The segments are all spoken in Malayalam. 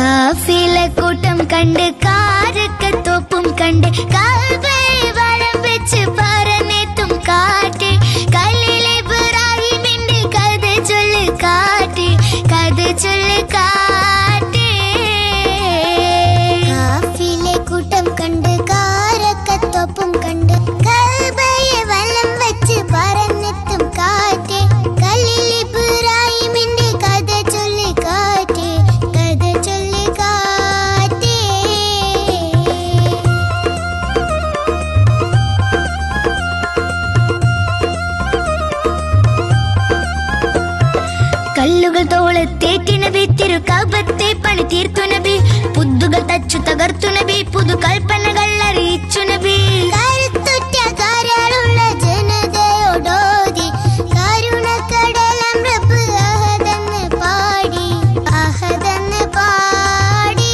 കാഫില കൂട്ടം കണ്ട് കാരക്കത്തോപ്പും കണ്ട് കാബയെ വലം വെച്ച് പറന്നെത്തും കാറ്റ് കല്ലിൽ ഇബ്രാഹിമിന്റെ കഥ ചൊല്ല് കാറ്റ് കഥ ചൊല്ല് കാറ്റ്. കാഫില കൂട്ടം കണ്ട് കാരക്കത്തോപ്പും കണ്ട് കാബയെ വലം വെച്ച് പറന്നെത്തും കാറ്റ് കല്ലിൽ ഇബ്രാഹിമിന്റെ കഥ ചൊല്ല് കാറ്റ് കഥ ചൊല്ല് കാറ്റ്. കല്ലുകൾ തോളത്തേറ്റി നബി തിരുകാബത്തെ പണി തീർത്തു നബി പുതുകൾ തച്ചു തകർത്തു നബി പുതു കൽപ്പനകൾ അറിയിച്ചു നബി. കരുത്തുറ്റ കരാളുള്ള ജനതയോടോതി കരുണക്കടലം റബ്ബ് അഹദെന്ന് പാടി അഹദെന്ന് പാടി.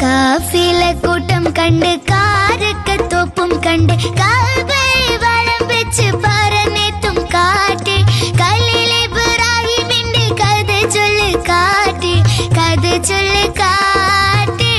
കാഫില കൂട്ടം കണ്ട് കാരക്കത്തോപ്പും കണ്ട് കാബയെ വലം വെച്ച് പറന്നെത്തും കാറ്റ് കല്ലിൽ ഇബ്രാഹിമിന്റെ കഥ ചൊല്ല് കാറ്റ് കഥ ചൊല്ല് കാറ്റ്.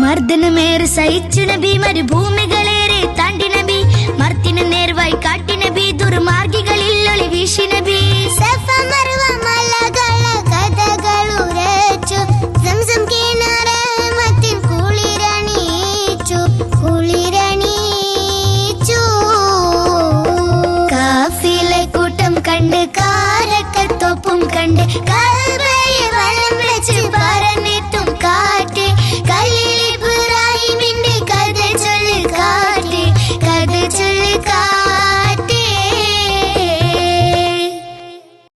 മർദ്ദനമേറെ സഹിച്ചു നബി മരുഭൂമികളേറെ താണ്ടി നബി മർത്തിനു നേർവായി കാട്ടി നബി ദുർമാർഗികളിൽ ഒളി വീശി നബി. സഫ മർവ മലകളെ കഥകളുരച്ചു സംസം കിണറഹ്മത്തിൻ കുളിരണിയിച്ചു കുളിരണിയിച്ചു. കാഫില കൂട്ടം കണ്ട് കാരക്കത്തോപ്പും കണ്ട് കാബയെ